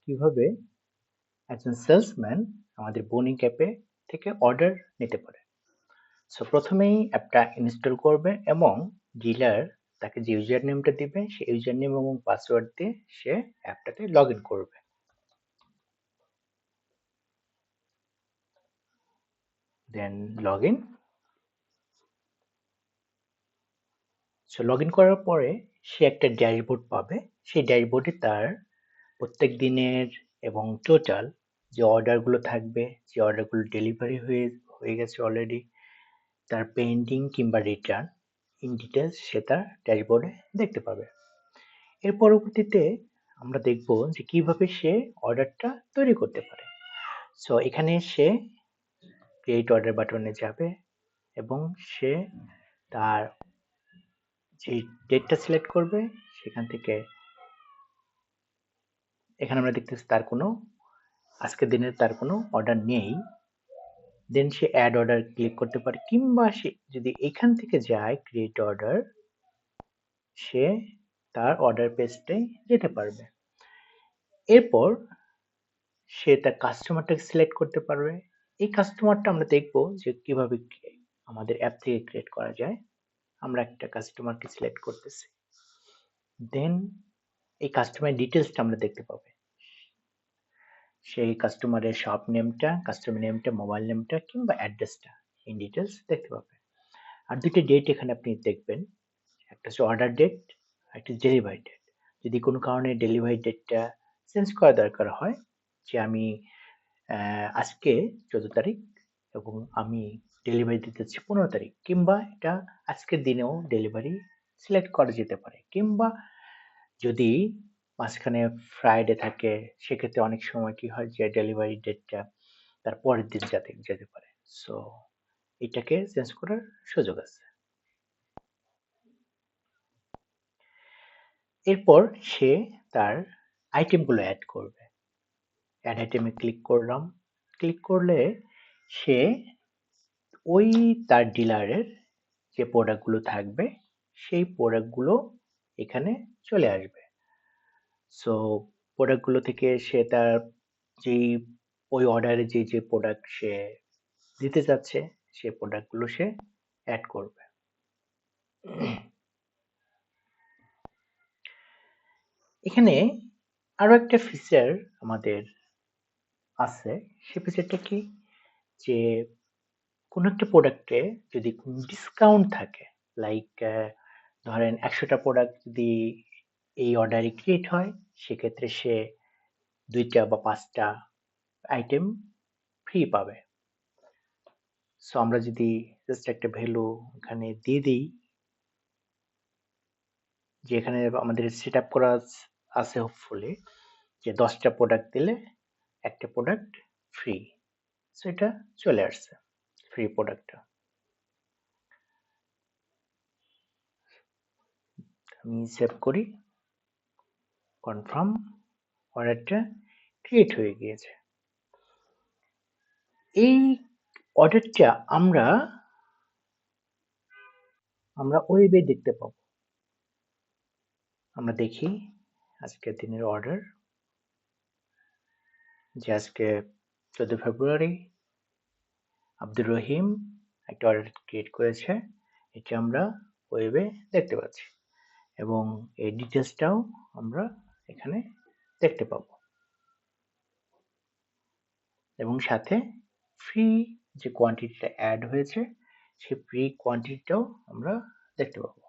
কিভাবে একজন সেলসম্যান আমাদের বোনিং অ্যাপে থেকে অর্ডার নিতে পারে। সো প্রথমেই অ্যাপটা ইনস্টল করবে এবং ডিলার তাকে যে ইউজার নেমটা দিবে সেই ইউজার নেম এবং পাসওয়ার্ড দিয়ে সে অ্যাপটাতে লগ ইন করবে। Then log in. So log in করার পরে সে একটা ড্যাশবোর্ড পাবে। সেই ড্যাশবোর্ডে তার প্রত্যেক দিনের এবং টোটাল যে অর্ডারগুলো থাকবে, যে অর্ডারগুলো ডেলিভারি হয়ে হয়ে গেছে অলরেডি, তার পেন্ডিং কিংবা রিটার্ন ইন ডিটেলস সে তার ড্যাশবোর্ডে দেখতে পাবে। এর পরবর্তীতে আমরা দেখব যে কিভাবে সে অর্ডারটা তৈরি করতে পারে। সো এখানে সে ক্রিয়েট অর্ডার বাটনে যাবে এবং সে তার যে ডেটটা সিলেক্ট করবে সেখান থেকে এখানে আমরা দেখতেছি তার কোনো আজকের দিনের তার কোনো অর্ডার নেই। দেন সে অ্যাড অর্ডার ক্লিক করতে পারে কিংবা সে যদি এখান থেকে যায় ক্রিয়েট অর্ডার, সে তার অর্ডার পেজটাই যেতে পারবে। এরপর সে তার কাস্টমারটাকে সিলেক্ট করতে পারবে। এই কাস্টমারটা আমরা দেখব যে কিভাবে আমাদের অ্যাপ থেকে ক্রিয়েট করা যায়। আমরা একটা কাস্টমারকে সিলেক্ট করতেছি। দেন এই কাস্টমার ডিটেলসটা আমরা দেখতে পাবো। সেই কাস্টমারের শপ নেমটা, কাস্টমার নেমটা, মোবাইল নেমটা কিংবা অ্যাড্রেসটা ইন ডিটেলস দেখতে পাবে। আর দুটো ডেট এখানে আপনি দেখবেন, একটা হচ্ছে অর্ডার ডেট, একটা ডেলিভারি ডেট। যদি কোনো কারণে ডেলিভারি ডেটটা চেঞ্জ করা দরকার হয়, যে আমি আজকে 14 তারিখ এবং আমি ডেলিভারি দিতে চাচ্ছি 15 তারিখ, কিংবা এটা আজকের দিনেও ডেলিভারি সিলেক্ট করা যেতে পারে, কিংবা যদি মাঝখানে ফ্রাইডে থাকে সেক্ষেত্রে অনেক সময় কি হয় যে ডেলিভারি ডেটটা তার পরের দিন যেতে পারে। সো এটাকে চেঞ্জ করার সুযোগ আছে। এরপর সে তার আইটেমগুলো অ্যাড করবে। অ্যাড আইটেমে ক্লিক করলাম। ক্লিক করলে সে ওই তার ডিলারের যে প্রোডাক্টগুলো থাকবে সেই প্রোডাক্টগুলো এখানে চলে আসবে। সো প্রোডাক্টগুলো থেকে সে তার যেই ওই অর্ডারে যে প্রোডাক্ট সে দিতে চাচ্ছে সেই প্রোডাক্টগুলো সে অ্যাড করবে। এখানে আরো একটা ফিচার আমাদের আছে। সেই ফিচারটা কি, যে কোনো একটা প্রোডাক্টে যদি ডিসকাউন্ট থাকে, লাইক ধরেন 100টা প্রোডাক্ট যদি এই অর্ডারে ক্রিয়েট হয়, সেক্ষেত্রে সে 2টা বা 5টা আইটেম ফ্রি পাবে। সো আমরা যদি জাস্ট একটা ভ্যালু এখানে দিয়ে দিই, যে এখানে আমাদের সেট আপ করা আছে হোপফুলি যে 10টা প্রোডাক্ট দিলে একটা প্রোডাক্ট ফ্রি। সো এটা চলে আসছে ফ্রি প্রোডাক্টটা। আমি সেভ করি, কনফার্ম, অর্ডারটা ক্রিয়েট হয়ে গিয়েছে। এই অর্ডারটা আমরা ওয়েবে দেখতে পাবো। আমরা দেখি আজকের দিনের অর্ডার, যে আজকে 14 ফেব্রুয়ারি আব্দুর রহিম একটা অর্ডার ক্রিয়েট করেছে, এটা আমরা ওয়েবে দেখতে পাচ্ছি এবং এই ডিটেলসটাও আমরা এখানে দেখতে পাবো এবং সাথে ফ্রি যে কোয়ান্টিটিটা অ্যাড হয়েছে সেই ফ্রি কোয়ান্টিটিটাও আমরা দেখতে পাবো।